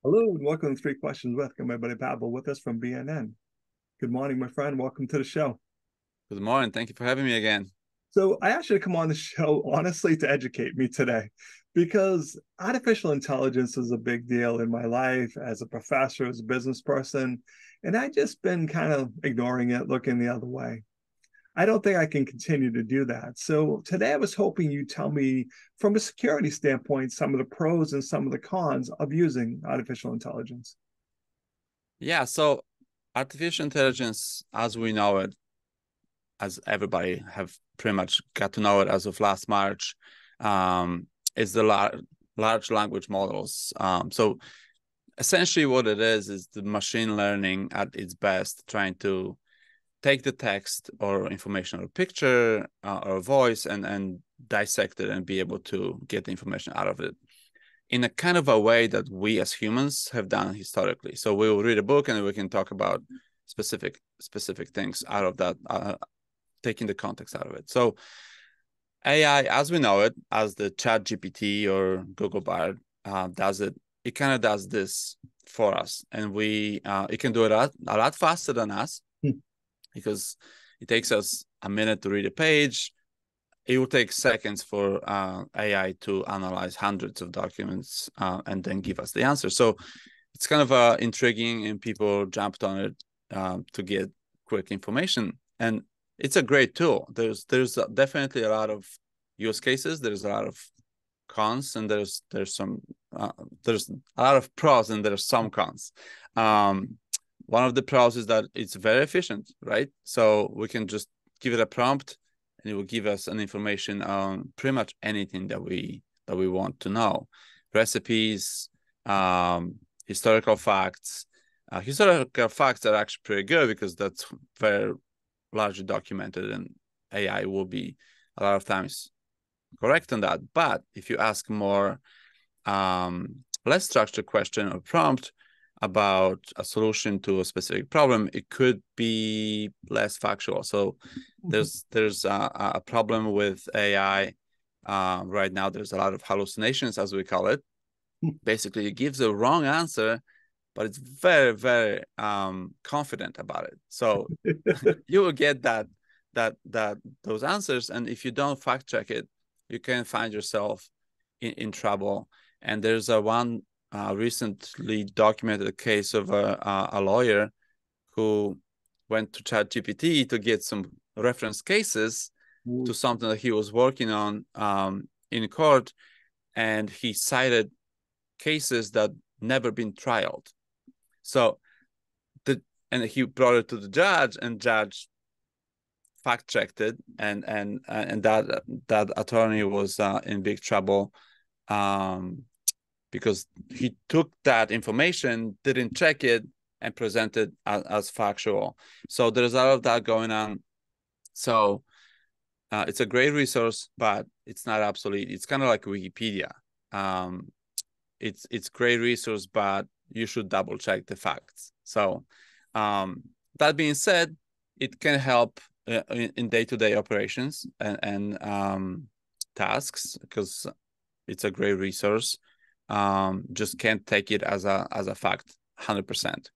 Hello and welcome to Three Questions with. Got my buddy Pawel with us from BNN. Good morning, my friend. Welcome to the show. Good morning. Thank you for having me again. So I asked you to come on the show, honestly, to educate me today, because artificial intelligence is a big deal in my life as a professor, as a business person, and I just been kind of ignoring it, looking the other way. I don't think I can continue to do that. So today I was hoping you tell me, from a security standpoint, some of the pros and some of the cons of using artificial intelligence. Yeah, so artificial intelligence, as we know it, as everybody have pretty much got to know it as of last March, is the large language models. So essentially what it is the machine learning at its best, trying to take the text or information or picture or voice and dissect it and be able to get the information out of it in a kind of a way that we as humans have done historically. So we will read a book and we can talk about specific things out of that, taking the context out of it. So AI, as we know it, as the Chat GPT or Google Bard does it, it kind of does this for us, and it can do it a lot faster than us because it takes us a minute to read a page. It will take seconds for AI to analyze hundreds of documents and then give us the answer. So it's kind of intriguing, and people jumped on it to get quick information. And it's a great tool. There's definitely a lot of use cases. There's a lot of cons, and there's a lot of pros, and there's some cons. One of the pros is that it's very efficient, right? So we can just give it a prompt, and it will give us an information on pretty much anything that we want to know. Recipes, historical facts. Historical facts are actually pretty good because that's very largely documented, and AI will be a lot of times correct on that. But if you ask more less structured question or prompt about a solution to a specific problem, it could be less factual. So there's a problem with AI right now. There's a lot of hallucinations, as we call it. Basically, it gives a wrong answer, but it's very, very confident about it. So you will get those answers, and if you don't fact check it, you can find yourself in trouble. And there's one recently documented case of a lawyer who went to ChatGPT to get some reference cases to something that he was working on in court, and he cited cases that never been trialed. So and he brought it to the judge, and judge fact checked it, and that attorney was in big trouble because he took that information, didn't check it, and presented as factual. So there's a lot of that going on. So it's a great resource, but it's not obsolete. It's kind of like Wikipedia. It's great resource, but you should double check the facts. So that being said, it can help in day-to-day operations and tasks, because it's a great resource. Just can't take it as a fact 100%.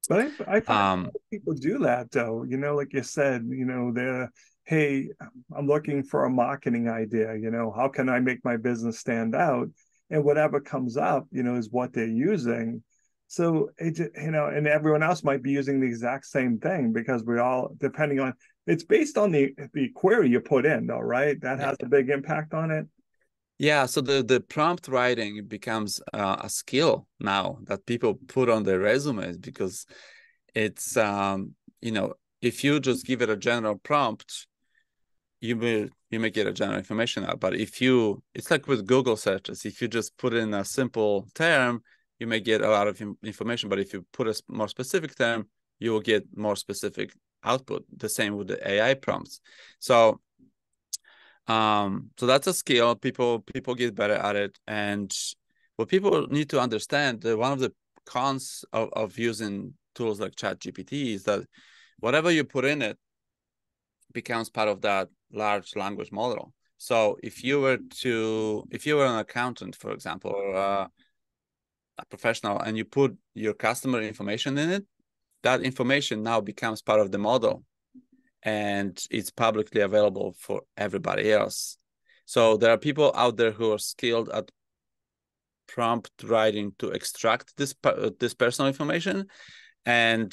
But I find people do that though. Like you said, they're, hey, I'm looking for a marketing idea. How can I make my business stand out? And whatever comes up, is what they're using. So and everyone else might be using the exact same thing, because we all, depending on, it's based on the query you put in, though, right? That has a big impact on it. Yeah, so the prompt writing becomes a skill now that people put on their resumes, because it's if you just give it a general prompt, you may get a general information out. But it's like with Google searches, if you just put in a simple term, you may get a lot of information. But if you put a more specific term, you will get more specific output. The same with the AI prompts. So that's a skill. People get better at it. And what people need to understand, that one of the cons of using tools like ChatGPT is that whatever you put in it becomes part of that large language model. So if you were an accountant, for example, or a professional and you put your customer information in it, that information now becomes part of the model and it's publicly available for everybody else. So there are people out there who are skilled at prompt writing to extract this personal information. And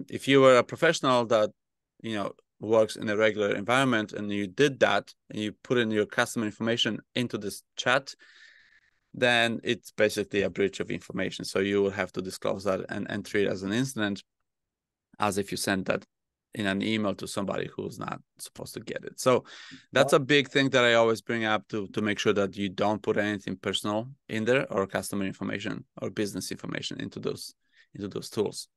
if you were a professional that, works in a regular environment and you did that and you put in your customer information into this chat, then it's basically a breach of information. So you will have to disclose that and treat it as an incident, as if you sent that in an email to somebody who's not supposed to get it. So that's a big thing that I always bring up to make sure that you don't put anything personal in there or customer information or business information into those tools.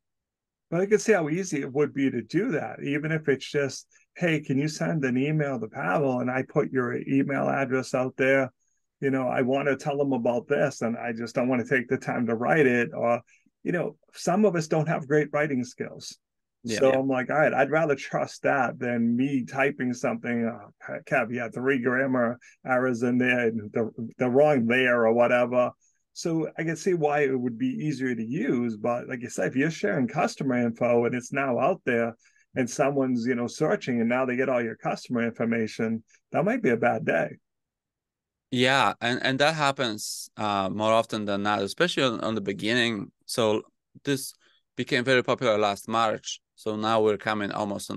But I can see how easy it would be to do that, even if it's just, hey, can you send an email to Pawel and I put your email address out there? I want to tell them about this and I just don't want to take the time to write it. Or, some of us don't have great writing skills. So I'm like, all right, I'd rather trust that than me typing something, caveat, 3 grammar errors in there, the wrong there or whatever. So I can see why it would be easier to use. But like you said, if you're sharing customer info and it's now out there and someone's, searching and now they get all your customer information, that might be a bad day. Yeah, and that happens more often than not, especially on the beginning. So this became very popular last March. So now we're coming almost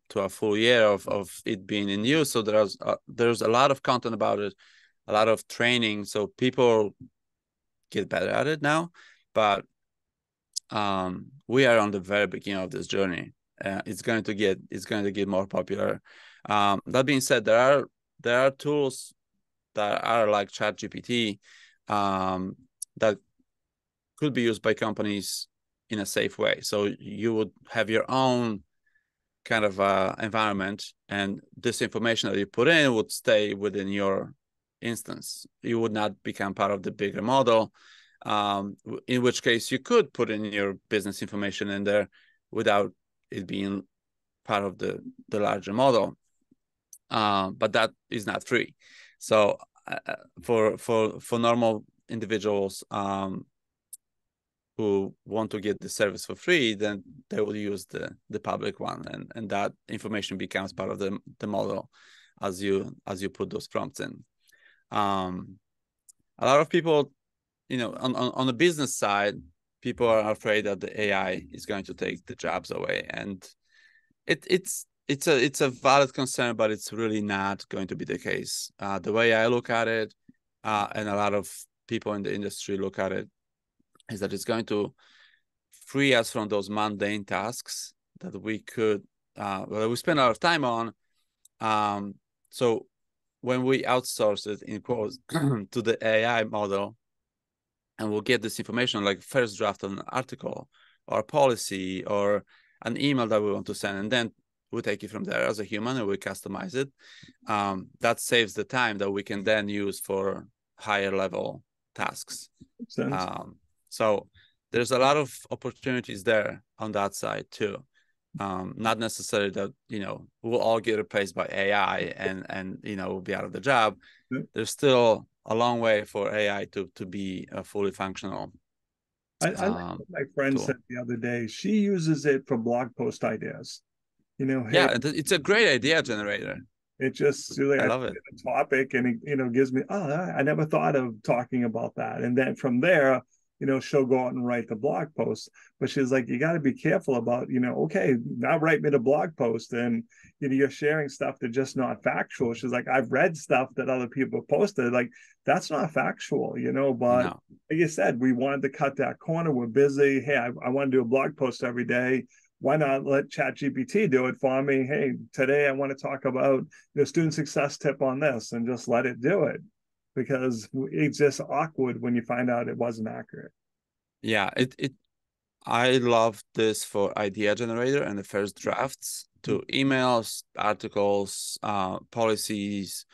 to a full year of it being in use. So there's a lot of content about it, a lot of training. So people get better at it now, but we are on the very beginning of this journey. It's going to get more popular. That being said, there are tools that are like ChatGPT that could be used by companies in a safe way. So you would have your own kind of environment, and this information that you put in would stay within your instance. You would not become part of the bigger model, in which case you could put in your business information in there without it being part of the larger model. But that is not free. So for normal individuals who want to get the service for free, then they will use the public one, and that information becomes part of the model as you put those prompts in. A lot of people, on the business side, people are afraid that the AI is going to take the jobs away, and it's a valid concern, but it's really not going to be the case. The way I look at it, and a lot of people in the industry look at it, is that it's going to free us from those mundane tasks that we could, we spend a lot of time on. So when we outsource it, in quotes, to the AI model, and we'll get this information like first draft of an article or a policy or an email that we want to send, and then we take it from there as a human and we customize it. That saves the time that we can then use for higher level tasks. So there's a lot of opportunities there on that side too. Not necessarily that, we'll all get replaced by AI and we'll be out of the job. There's still a long way for AI to be fully functional. I like what my friend tool. Said the other day, she uses it for blog post ideas. Yeah, it's a great idea generator. It just really, I love it. A topic, and it gives me, I never thought of talking about that. And then from there, she'll go out and write the blog post. But she's like, you got to be careful about, okay, now write me the blog post, and you're sharing stuff that's just not factual. She's like, I've read stuff that other people posted, like that's not factual, but no. Like you said, we wanted to cut that corner. We're busy. Hey, I want to do a blog post every day. Why not let ChatGPT do it for me? Hey, today I want to talk about the student success tip on this, and just let it do it, because it's just awkward when you find out it wasn't accurate. Yeah, I love this for idea generator and the first drafts to emails, articles, policies,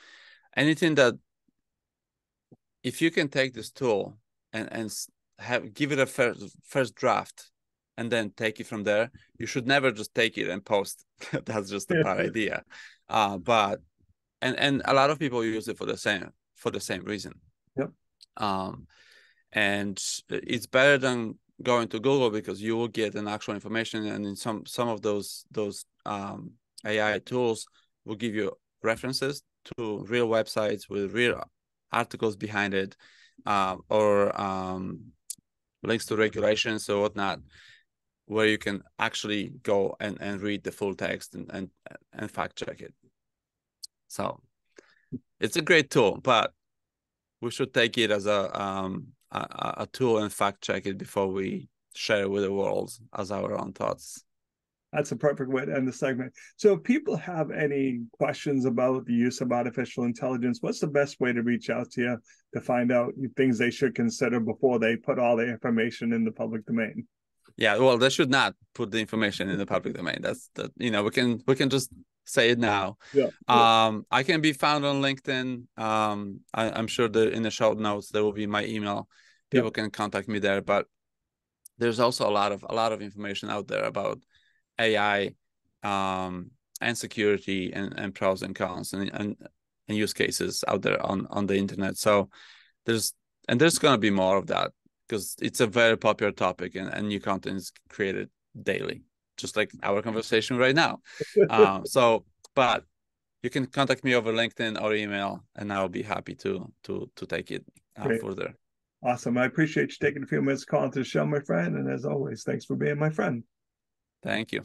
anything that if you can take this tool and give it a first draft and then take it from there, you should never just take it and post. That's just a bad idea. But a lot of people use it for the same reason. Yep. and it's better than going to Google because you will get an actual information, and in some of those AI tools will give you references to real websites with real articles behind it, or links to regulations or whatnot, where you can actually go and read the full text and fact check it. So it's a great tool, but we should take it as a tool and fact check it before we share it with the world as our own thoughts. That's a perfect way to end the segment. So if people have any questions about the use of artificial intelligence, what's the best way to reach out to you to find out things they should consider before they put all the information in the public domain? Yeah, well, they should not put the information in the public domain. That's the, we can just say it now. Yeah. I can be found on LinkedIn. I'm sure that in the show notes there will be my email. People can contact me there, but there's also a lot of information out there about AI and security and pros and cons and use cases out there on the internet. So there's going to be more of that because it's a very popular topic, and new content is created daily, just like our conversation right now. But you can contact me over LinkedIn or email, and I'll be happy to take it further. Awesome. I appreciate you taking a few minutes to call into the show, my friend. And as always, thanks for being my friend. Thank you.